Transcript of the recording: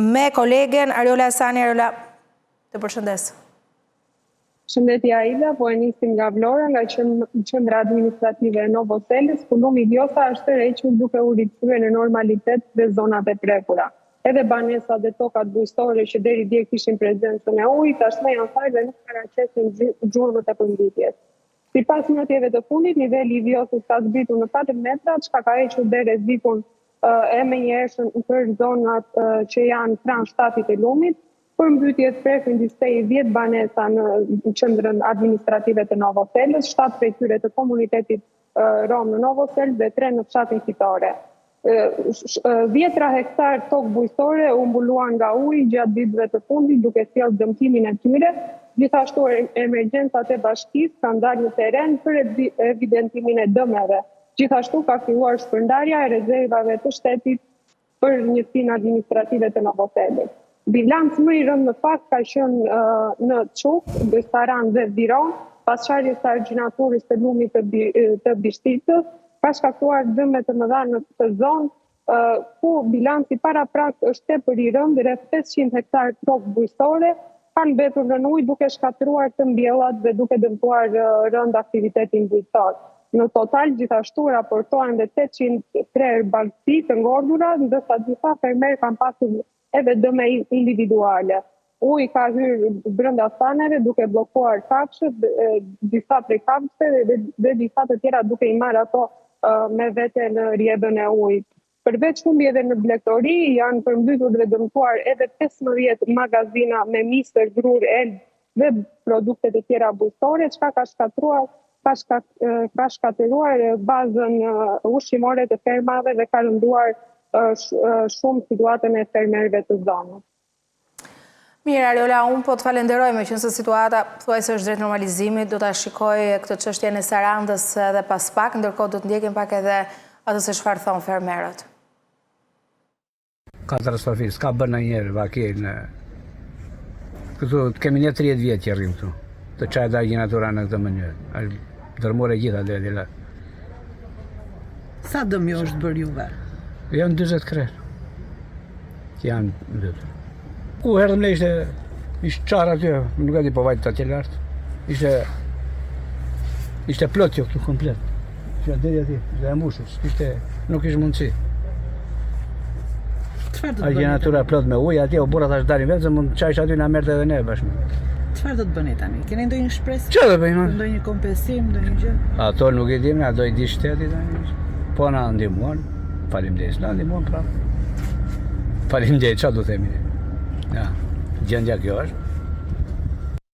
me kolegen Ariola Asani. Ariola, të përshëndes. Shëndetje Aida, po e nisim nga Vlora, nga qendra administrative e Novoselës, ku lumi Vjosa është tërhequr duke u rikthyer në normalitet dhe zonat e prehura. Edhe banesat dhe tokat bujqësore që deri dje kishin prezencën e ujit, tashmë janë fal dhe nuk paraqesin gjurmët e përmbajtjes. Sipas njotjeve të fundit, niveli i Vjosës ka zbritur në 4 metra, çka ka hequr dhe rrezikun e menjëhershëm për zonat që janë pranë shtatit të lumit. Përmbytjes prekin distej 10 banesa në qendrën administrative të Novoselës, 7 prej tyre të komunitetit rom në Novoselë dhe 3 në fshatin Fitore. 10 hektar tokë bujqësore u mbuluan nga uji gjatë ditëve të fundit duke sjellë dëmtimin e tyre. Gjithashtu emergjencat e bashkisë kanë dalë në teren për evidentimin e dëmeve. Gjithashtu ka filluar shpërndarja e rezervave të shtetit për njësinë administrative të Novoselës. Bilanci më i rëndë në fakt ka qenë në Çuk, Saran dhe Viron, pas sharjes së argjinaturis të lumit të Bishticës, ka shkaktuar dëme të mëdha në këtë zonë, ku bilanci paraprak është tepër i rëndë, rreth 500 hektar tokë bujqësore kanë mbetur në ujë duke shkatëruar të mbjellat dhe duke dëmtuar rënd aktivitetin bujqësor. Në total, gjithashtu raportohen dhe 803 bagësi të ngordura, ndërsa disa fermer kanë pasur edhe dëme individuale. Uji ka hyrë brenda staneve duke bllokuar kafshët, disa prej kafshëve dhe disa të tjera duke i marrë ato me vete në rrjedhën e ujit. Përveç humbjeve në blegtori, janë përmbytur dhe dëmtuar edhe 15 magazina me misër, grur, elb dhe produkte të tjera bujqësore, çka ka shkatëruar bazën ushqimore të fermave dhe ka rënduar shumë situatën e fermerëve të zonës. Mirë, Ariola, unë po të falenderoj me qënë se situata thuajse është drejt normalizimit, do të shikoj këtë çështje në Sarandës dhe pas pak, ndërkohë do të ndjekim pak edhe atë se çfarë thonë fermerët. Katastrofisht, ka bërë në njerë vakin. Këtu kemi një 30 vjetë që rrim këtu, të qajt argjinatura në këtë mënyrë. është dërmore gjitha dhe edhe. Sa dëmi është bërë juve? Janë 20 krerë. Janë mbytur. Ku herëm le ishte qarë aty, nuk e di po vajtë aty lartë. Ishte plot jo këtu komplet. Ishte deri aty, dhe mbushur, nuk ishte mundësi. Argjinatura plot me ujë, atje u burra tash dalin vetë, se mund çajsh aty na merrte edhe ne bashkë. Çfarë do të bëni tani? Keni ndonjë shpresë? Çfarë do bëjmë? Ndonjë kompensim, ndonjë gjë? Ato nuk e dim, ato i di shteti tani. Po na ndihmuan. Faleminderit, na ndihmuan prapë. Faleminderit, çfarë do themi? Ja, gjendja kjo është.